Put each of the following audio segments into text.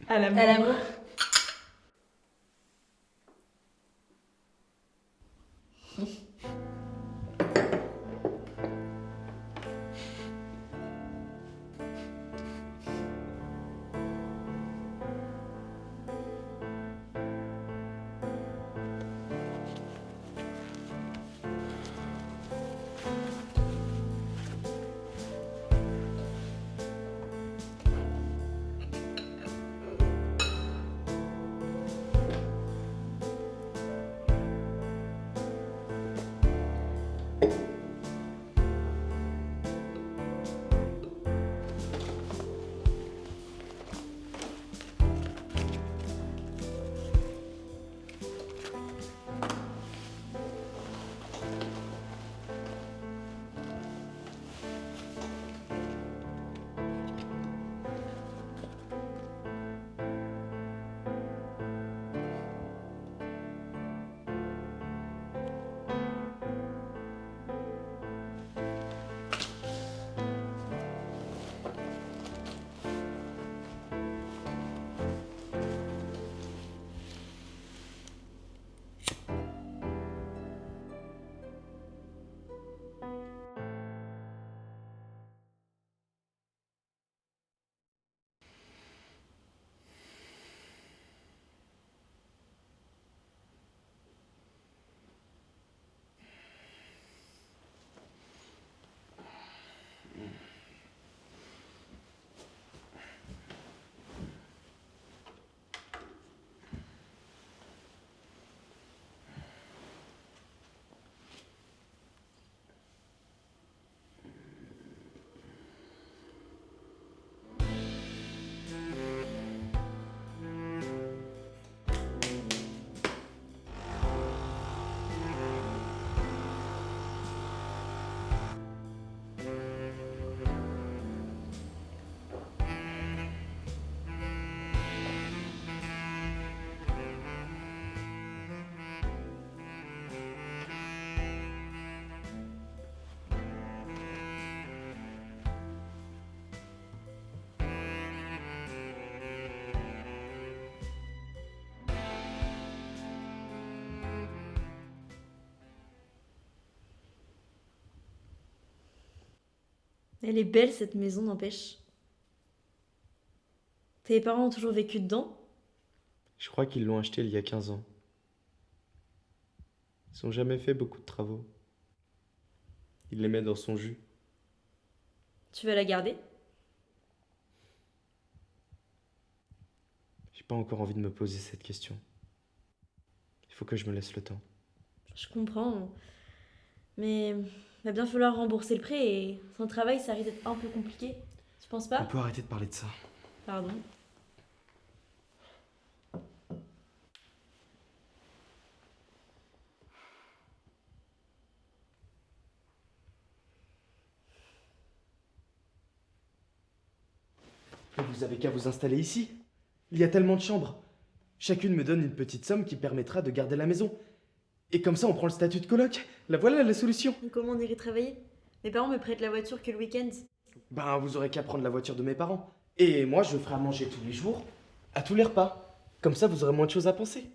À l'amour. À l'amour. Elle est belle cette maison, n'empêche. Tes parents ont toujours vécu dedans? Je crois qu'ils l'ont acheté il y a 15 ans. Ils n'ont jamais fait beaucoup de travaux. Il les met dans son jus. Tu vas la garder? J'ai pas encore envie de me poser cette question. Il faut que je me laisse le temps. Je comprends. Mais il va bien falloir rembourser le prêt et sans travail, ça risque d'être un peu compliqué. Tu penses On pas? peut arrêter de parler de ça. Pardon. Mais vous avez qu'à vous installer ici. Il y a tellement de chambres. Chacune me donne une petite somme qui permettra de garder la maison. Et comme ça, on prend le statut de coloc. La voilà la solution. Et comment on irait travailler? Mes parents me prêtent la voiture que le week-end. Ben, vous aurez qu'à prendre la voiture de mes parents. Et moi, je ferai à manger tous les jours, à tous les repas. Comme ça, vous aurez moins de choses à penser.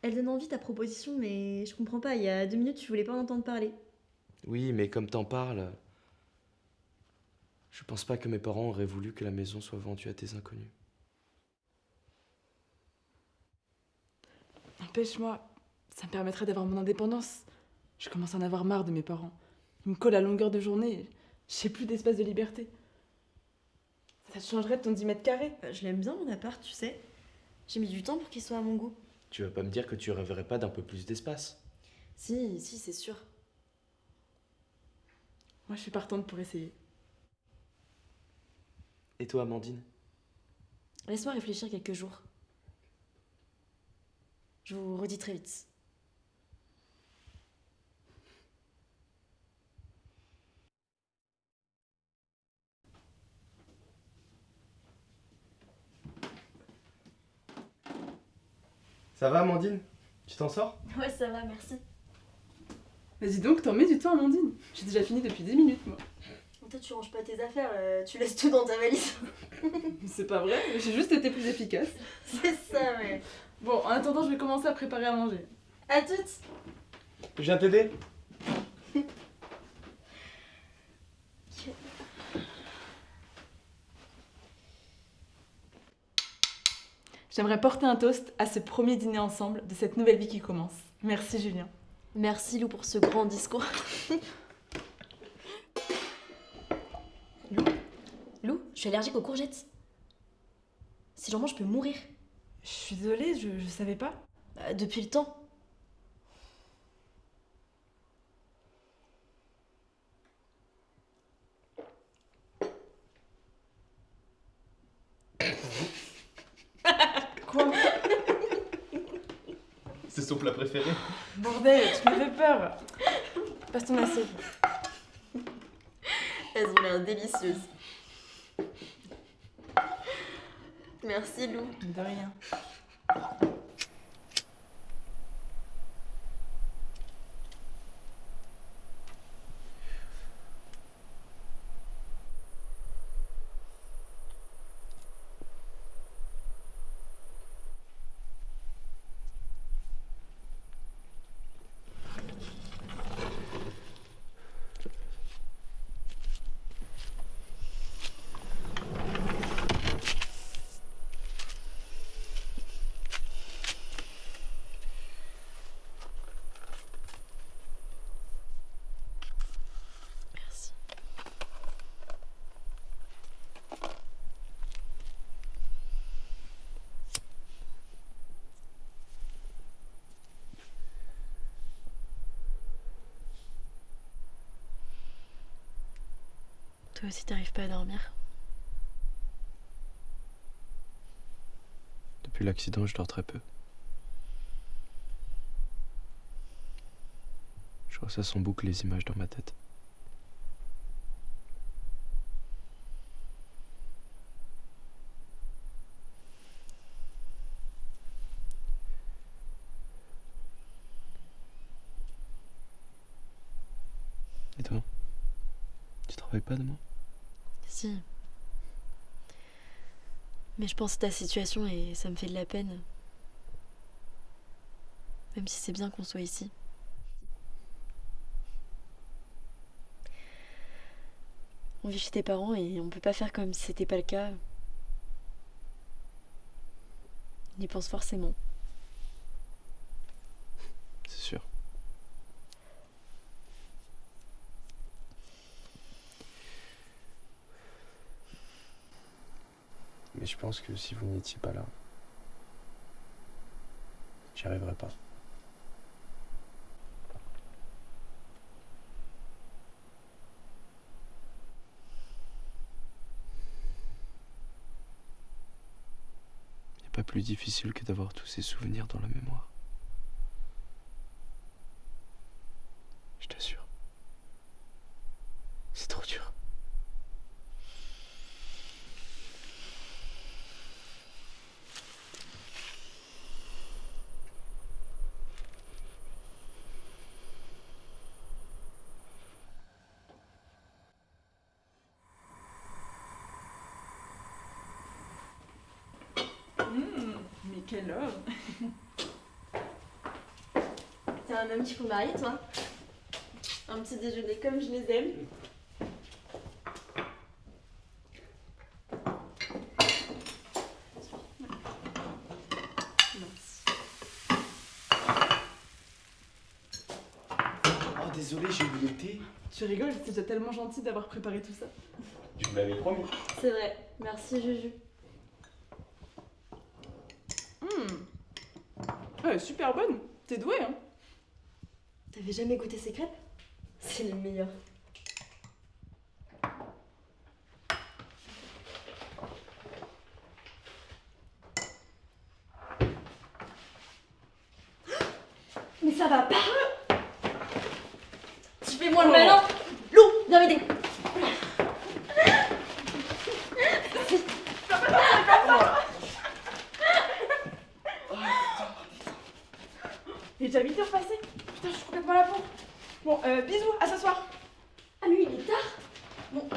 Elle donne envie ta proposition, mais je comprends pas. Il y a 2 minutes, je voulais pas en entendre parler. Oui, mais comme t'en parles, je pense pas que mes parents auraient voulu que la maison soit vendue à des inconnus. Empêche-moi, ça me permettrait d'avoir mon indépendance. Je commence à en avoir marre de mes parents. Ils me collent à longueur de journée. J'ai plus d'espace de liberté. Ça te changerait de ton 10 mètres carrés? Je l'aime bien mon appart, tu sais. J'ai mis du temps pour qu'il soit à mon goût. Tu vas pas me dire que tu rêverais pas d'un peu plus d'espace. Si, si, c'est sûr. Moi, je suis partante pour essayer. Et toi, Amandine? Laisse-moi réfléchir quelques jours. Je vous redis très vite. Ça va, Amandine? Tu t'en sors? Ouais, ça va, merci. Vas-y donc, t'en mets du temps, Amandine. J'ai déjà fini depuis 10 minutes, moi. Mais toi, tu ranges pas tes affaires, tu laisses tout dans ta valise. C'est pas vrai, j'ai juste été plus efficace. C'est ça, ouais. Bon, en attendant, je vais commencer à préparer à manger. À toutes. Je viens t'aider. J'aimerais porter un toast à ce premier dîner ensemble de cette nouvelle vie qui commence. Merci Julien. Merci Lou pour ce grand discours. Lou, je suis allergique aux courgettes. Si j'en mange, je peux mourir. Je suis désolée, je savais pas. Depuis le temps. Quoi? C'est son plat préféré. Bordel, tu me fais peur. Passe ton assiette. Elles ont l'air délicieuses. Merci Lou. De rien. Merci. Toi aussi, t'arrives pas à dormir? Depuis l'accident, je dors très peu. Je ressasse en boucle les images dans ma tête. Et toi? Tu travailles pas demain? Si. Mais je pense à ta situation et ça me fait de la peine. Même si c'est bien qu'on soit ici. On vit chez tes parents et on peut pas faire comme si c'était pas le cas. On y pense forcément. C'est sûr. Mais je pense que si vous n'étiez pas là, j'y arriverais pas. Y a pas plus difficile que d'avoir tous ces souvenirs dans la mémoire. Je t'assure. C'est trop dur. Mais quel homme! T'es un homme qu'il faut marier, toi? Un petit déjeuner comme je les aime. Oh, désolé, j'ai oublié le thé. Tu rigoles, c'est déjà tellement gentil d'avoir préparé tout ça. Tu me l'avais promis. C'est vrai. Merci, Juju. Ouais, super bonne. T'es douée, hein? T'avais jamais goûté ces crêpes? C'est les meilleurs. Mais ça va pas! Tu fais moins le malin! Lou, viens m'aider! Il est déjà 8h passé. Putain, je suis complètement à la bourre. Bon, bisous, à ce soir. Ah mais oui, il est tard! Bon,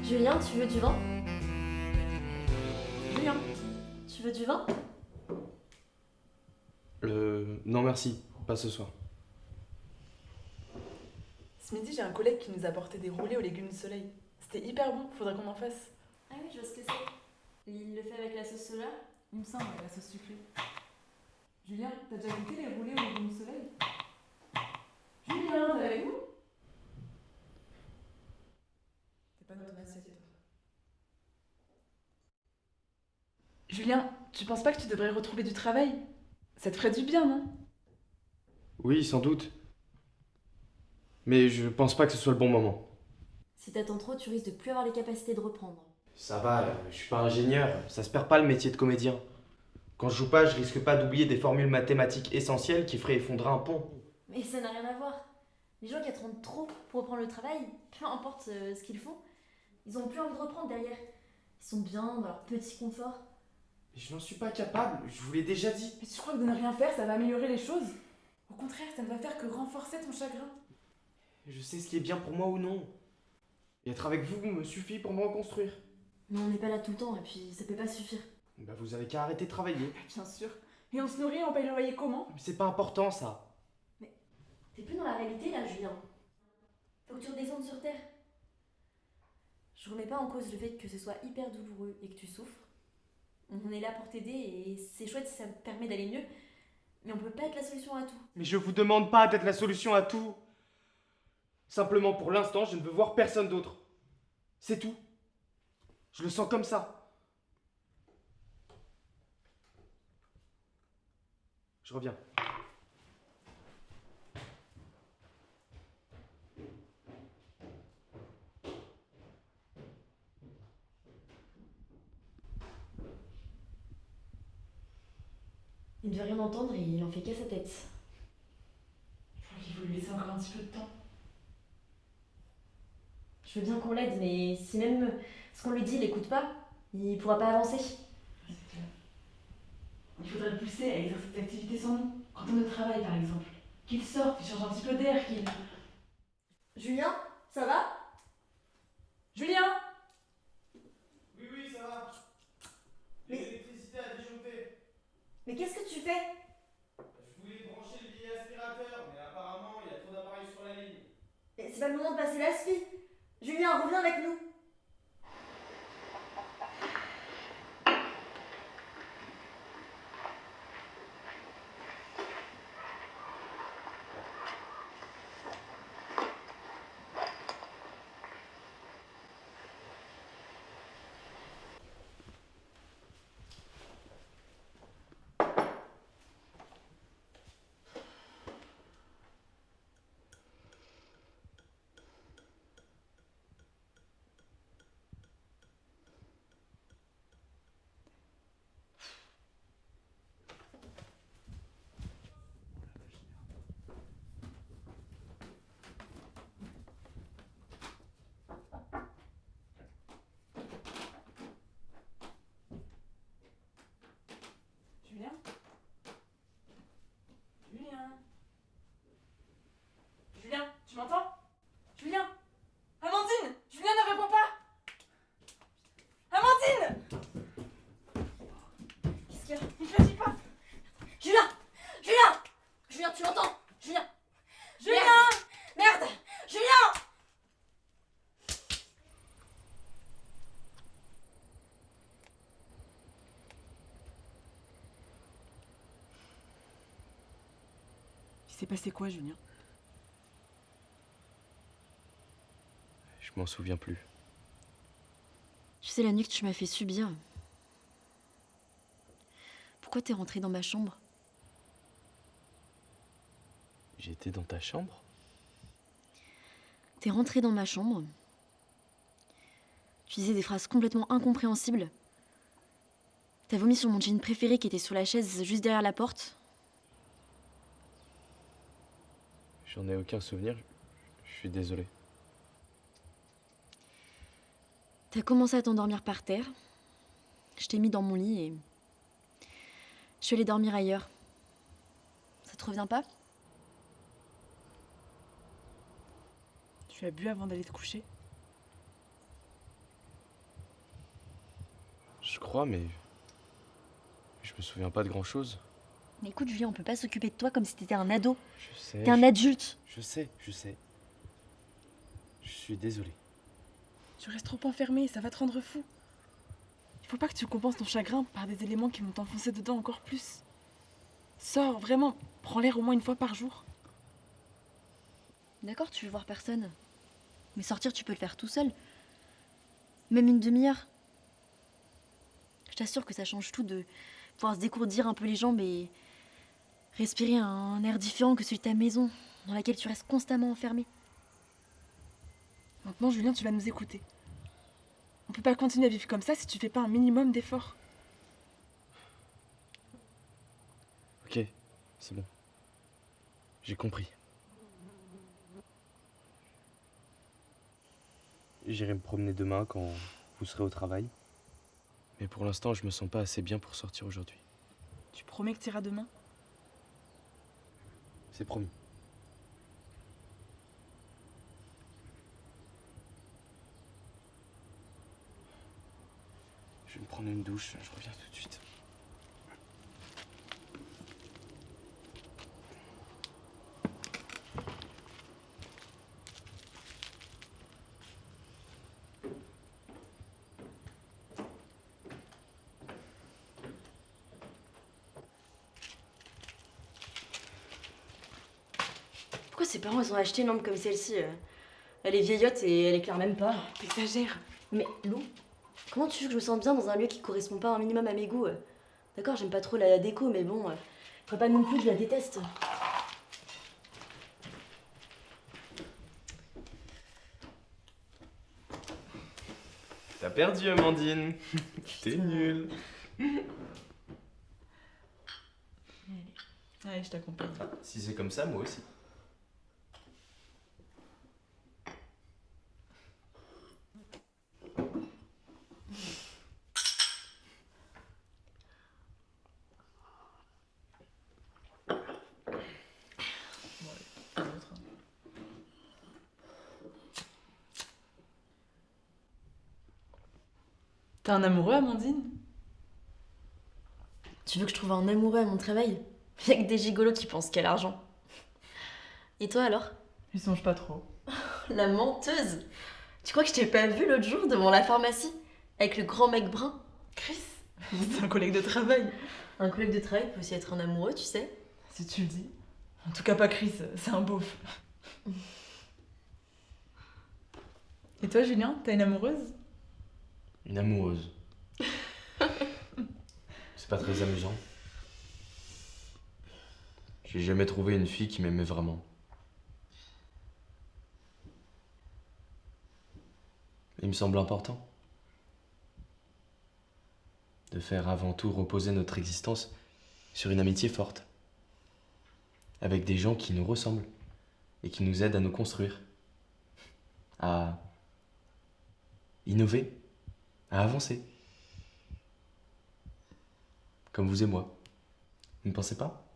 Julien, tu veux du vin? Julien. Tu veux du vin? Non merci, pas ce soir. Ce midi, j'ai un collègue qui nous a apporté des roulés aux légumes du soleil. C'était hyper bon, faudrait qu'on en fasse. Ah oui, je vois ce que c'est. Il le fait avec la sauce soja? Il me semble, la sauce sucrée. Julien, t'as déjà goûté les roulés aux légumes du soleil? Julien, t'es avec nous? T'es pas dans ton assiette, toi. Julien, tu penses pas que tu devrais retrouver du travail? Ça te ferait du bien, non? Oui, sans doute. Mais je pense pas que ce soit le bon moment. Si t'attends trop, tu risques de plus avoir les capacités de reprendre. Ça va, je suis pas ingénieur, ça se perd pas le métier de comédien. Quand je joue pas, je risque pas d'oublier des formules mathématiques essentielles qui feraient effondrer un pont. Mais ça n'a rien à voir. Les gens qui attendent trop pour reprendre le travail, peu importe ce qu'ils font, ils ont plus envie de reprendre derrière. Ils sont bien dans leur petit confort. Mais je n'en suis pas capable, je vous l'ai déjà dit. Mais tu crois que de ne rien faire, ça va améliorer les choses? Au contraire, ça ne va faire que renforcer ton chagrin. Je sais ce qui est bien pour moi ou non. Et être avec vous me suffit pour me reconstruire. Mais on n'est pas là tout le temps et puis ça peut pas suffire. Bah vous avez qu'à arrêter de travailler. Bien sûr. Et on se nourrit, on paye le loyer comment? Mais c'est pas important ça. T'es plus dans la réalité là, Julien. Faut que tu redescendes sur terre. Je remets pas en cause le fait que ce soit hyper douloureux et que tu souffres. On est là pour t'aider et c'est chouette si ça te permet d'aller mieux. Mais on peut pas être la solution à tout. Mais je vous demande pas d'être la solution à tout. Simplement pour l'instant, je ne veux voir personne d'autre. C'est tout. Je le sens comme ça. Je reviens. Il ne veut rien entendre et il en fait qu'à sa tête. Je crois qu'il faut lui laisser encore un petit peu de temps. Je veux bien qu'on l'aide, mais si même ce qu'on lui dit il écoute pas, il pourra pas avancer. C'est clair. Il faudrait le pousser à exercer cette activité sans nous. Quand on est au travail, par exemple. Qu'il sorte, qu'il change un petit peu d'air, qu'il... Julien, ça va? Julien! Oui, ça va. Mais- L'électricité a disjoncté. Mais qu'est-ce que tu fais? Je voulais brancher le vieil aspirateur, mais apparemment, il y a trop d'appareils sur la ligne. Mais c'est pas le moment de passer la suite. Julien, reviens avec nous. Julien? Julien? Julien, tu m'entends? Julien? Amandine! Julien ne répond pas! Amandine! Qu'est-ce qu'il y a? Il réagit pas! Julien! Julien! Julien, tu m'entends? Julien! Julien! Merde! Julien! Il s'est passé quoi, Julien? Je m'en souviens plus. Tu sais, la nuit que tu m'as fait subir. Pourquoi t'es rentré dans ma chambre? J'étais dans ta chambre? T'es rentré dans ma chambre. Tu disais des phrases complètement incompréhensibles. T'as vomi sur mon jean préféré qui était sous la chaise juste derrière la porte. J'en ai aucun souvenir. Je suis désolé. T'as commencé à t'endormir par terre. Je t'ai mis dans mon lit et je suis allée dormir ailleurs. Ça te revient pas? Tu as bu avant d'aller te coucher? crois, mais je me souviens pas de grand-chose. Mais écoute, Julien, on peut pas s'occuper de toi comme si t'étais un ado. Je sais. T'es un adulte. Je sais. Je suis désolé. Tu restes trop enfermé, ça va te rendre fou. Il faut pas que tu compenses ton chagrin par des éléments qui vont t'enfoncer dedans encore plus. Sors, vraiment, prends l'air au moins une fois par jour. D'accord, tu veux voir personne. Mais sortir, tu peux le faire tout seul. Même une demi-heure. Je t'assure que ça change tout de pouvoir se décourdir un peu les jambes et respirer un air différent que celui de ta maison, dans laquelle tu restes constamment enfermé. Maintenant, Julien, tu vas nous écouter. On peut pas continuer à vivre comme ça si tu fais pas un minimum d'efforts. Ok, c'est bon. J'ai compris. J'irai me promener demain quand vous serez au travail. Mais pour l'instant, je me sens pas assez bien pour sortir aujourd'hui. Tu promets que tu iras demain? C'est promis. Je vais me prendre une douche, je reviens tout de suite. Pourquoi ses parents ils ont acheté une lampe comme celle-ci Elle est vieillotte et elle éclaire même pas. T'exagères. Mais Lou, comment tu veux que je me sente bien dans un lieu qui correspond pas un minimum à mes goûts D'accord, j'aime pas trop la déco, mais bon, faudrait pas non plus que je la déteste. T'as perdu, Amandine. T'es nulle. Allez, je t'accompagne. Si c'est comme ça, moi aussi. T'es un amoureux, Amandine? Tu veux que je trouve un amoureux à mon travail? Y'a que des gigolos qui pensent qu'à l'argent. Et toi alors? Il songe pas trop. La menteuse! Tu crois que je t'ai pas vu l'autre jour devant la pharmacie? Avec le grand mec brun? Chris, c'est un collègue de travail. Un collègue de travail peut aussi être un amoureux, tu sais. Si tu le dis. En tout cas, pas Chris, c'est un beauf. Et toi, Julien, t'as une amoureuse? Une amoureuse. C'est pas très amusant. J'ai jamais trouvé une fille qui m'aimait vraiment. Il me semble important de faire avant tout reposer notre existence sur une amitié forte, avec des gens qui nous ressemblent et qui nous aident à nous construire, à innover, à avancer. Comme vous et moi. Vous ne pensez pas?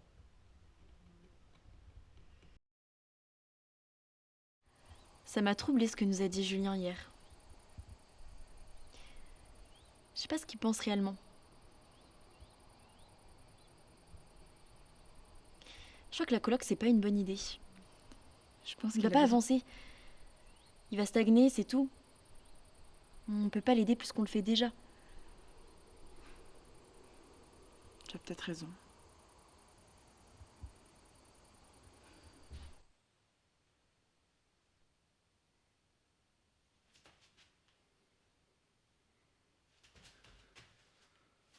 Ça m'a troublé ce que nous a dit Julien hier. Je sais pas ce qu'il pense réellement. Je crois que la coloc, c'est pas une bonne idée. Je pense Il qu'il va pas avancer. Il va stagner, c'est tout. On peut pas l'aider plus qu'on le fait déjà. Tu as peut-être raison.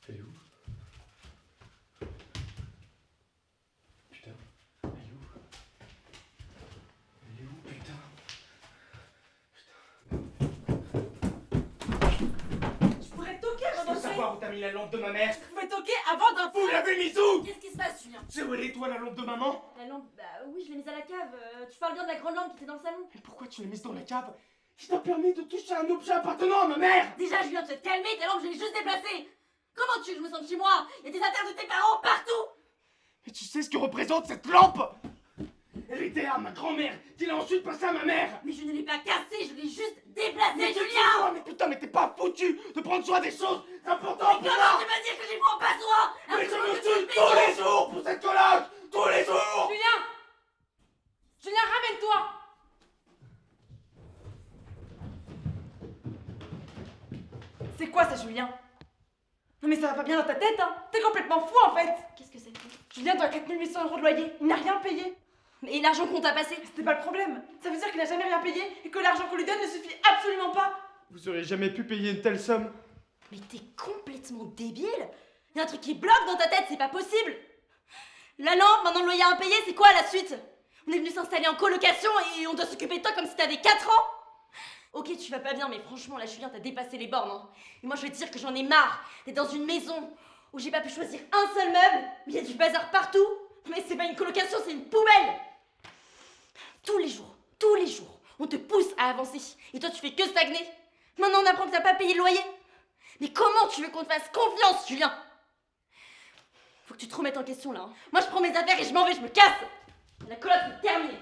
Elle est où? Putain. Elle est où? Elle est où, putain? Je pourrais toquer Je veux savoir où t'as mis la lampe de ma mère. Je pouvais toquer avant d'un Vous l'avez mise où? Qu'est-ce qui se passe, Julien? C'est où elle est, toi, la lampe de maman? La lampe, bah oui, je l'ai mise à la cave. Tu parles bien de la grande lampe qui était dans le salon? Mais pourquoi tu l'as mise dans la cave? Qui t'a permis de toucher un objet appartenant à ma mère? Déjà, Julien, tu vas te calmer, ta lampe, je l'ai juste déplacée. Comment tu veux que je me sente chez moi? Il y a des affaires de tes parents partout. Mais tu sais ce que représente cette lampe? Elle était à ma grand-mère, qui l'a ensuite passée à ma mère. Mais je ne l'ai pas cassée, je l'ai juste déplacer, Julien! Mais putain, mais t'es pas foutu de prendre soin des choses importantes pour Comment moi! tu peux dire que j'y prends pas soin? Mais je Alors me que tue tu tous les jours pour cette collage! Tous les jours! Julien! Julien, ramène-toi! C'est quoi ça, Julien? Non mais ça va pas bien dans ta tête, hein? T'es complètement fou en fait! Qu'est-ce que c'est? Julien doit 4800 € de loyer, il n'a rien payé! Et l'argent qu'on t'a passé? C'était pas le problème! Ça veut dire qu'il n'a jamais rien payé et que l'argent qu'on lui donne ne suffit absolument pas! Vous auriez jamais pu payer une telle somme? Mais t'es complètement débile! Y'a un truc qui bloque dans ta tête, c'est pas possible! La lampe, maintenant le loyer impayé, c'est quoi la suite? On est venu s'installer en colocation et on doit s'occuper de toi comme si t'avais 4 ans? Ok, tu vas pas bien, mais franchement, là, Julien, t'as dépassé les bornes, hein. Et moi, je vais te dire que j'en ai marre d'être dans une maison où j'ai pas pu choisir un seul meuble, mais y a du bazar partout. Mais c'est pas une colocation, c'est une poubelle! Tous les jours, on te pousse à avancer. Et toi, tu fais que stagner. Maintenant, on apprend que t'as pas payé le loyer. Mais comment tu veux qu'on te fasse confiance, Julien? Faut que tu te remettes en question, là, hein. Moi, je prends mes affaires et je m'en vais, je me casse! La coloc, c'est terminé!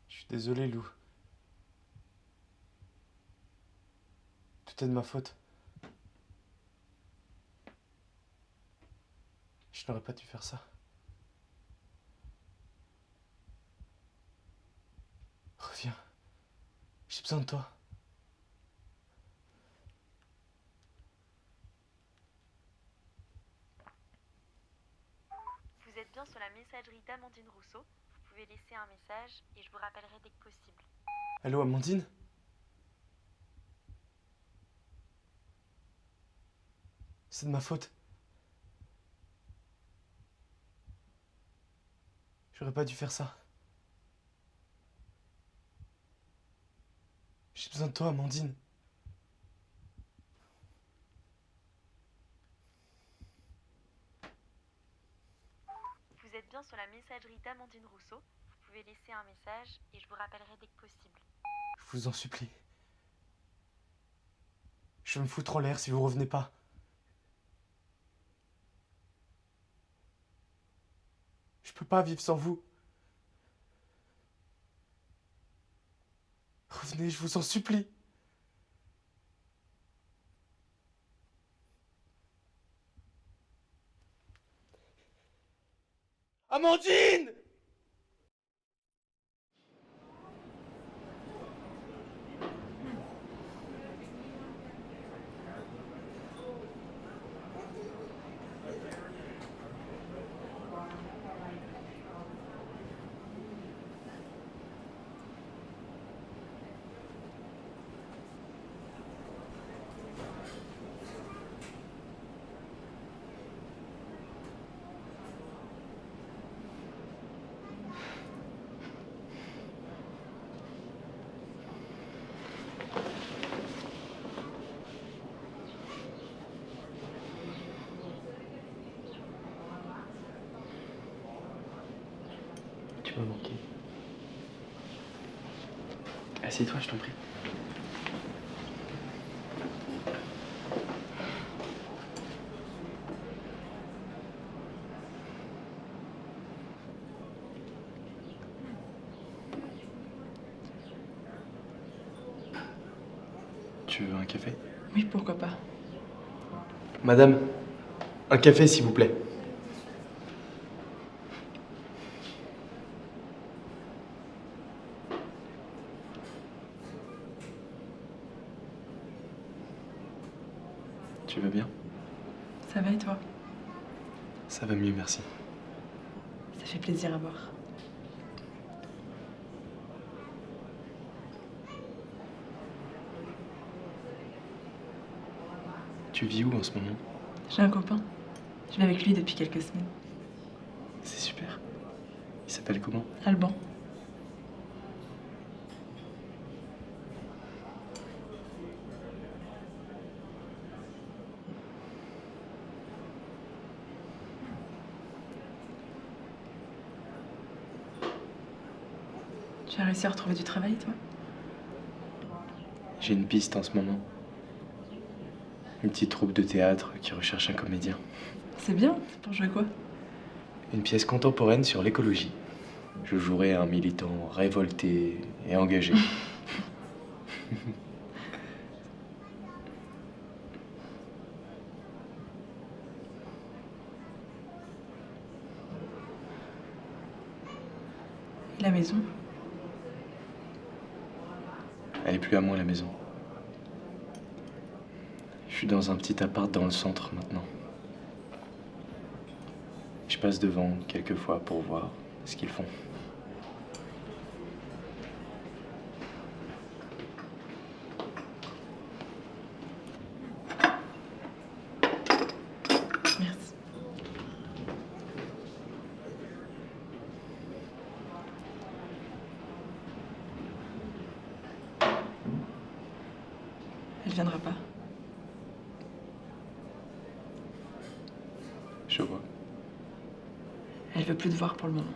Je suis désolé, Lou. Tout est de ma faute. Je n'aurais pas dû faire ça. Reviens. J'ai besoin de toi. Vous êtes bien sur la messagerie d'Amandine Rousseau. Vous pouvez laisser un message et je vous rappellerai dès que possible. Allô, Amandine? C'est de ma faute. J'aurais pas dû faire ça. J'ai besoin de toi, Amandine. Vous êtes bien sur la messagerie d'Amandine Rousseau. Vous pouvez laisser un message et je vous rappellerai dès que possible. Je vous en supplie. Je vais me foutre en l'air si vous revenez pas. Je peux pas vivre sans vous. Revenez, je vous en supplie. Amandine! Tu m'as manqué. Assieds-toi, je t'en prie. Tu veux un café? Oui, pourquoi pas. Madame, un café s'il vous plaît. Tu vas bien? Ça va et toi? Ça va mieux, merci. Ça fait plaisir à voir. Tu vis où en ce moment? J'ai un copain. Je vis avec lui depuis quelques semaines. C'est super. Il s'appelle comment? Alban. Tu as réussi à retrouver du travail, toi? J'ai une piste en ce moment. Une petite troupe de théâtre qui recherche un comédien. C'est bien, c'est pour jouer quoi? Une pièce contemporaine sur l'écologie. Je jouerai un militant révolté et engagé. Et la maison? Elle est plus à moi, la maison. Je suis dans un petit appart dans le centre maintenant. Je passe devant quelques fois pour voir ce qu'ils font. Merci. Elle viendra pas. Je vois. Elle veut plus te voir pour le moment.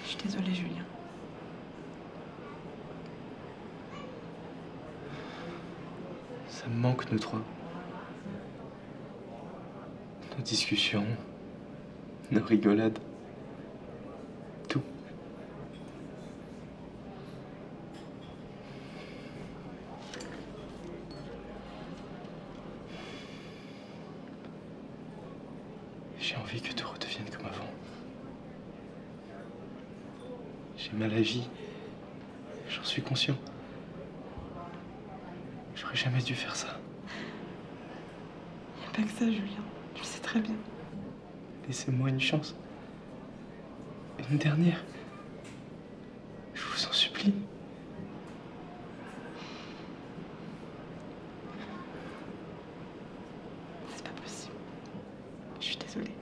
Je suis désolée, Julien. Ça me manque, nous trois. Nos discussions, nos rigolades. Tout. J'ai envie que tout redevienne comme avant. J'ai mal agi. J'en suis conscient. J'aurais jamais dû faire ça. Y a pas que ça, Julien. Tu le sais très bien. Laissez-moi une chance. Une dernière. Je vous en supplie. C'est pas possible. Je suis désolée.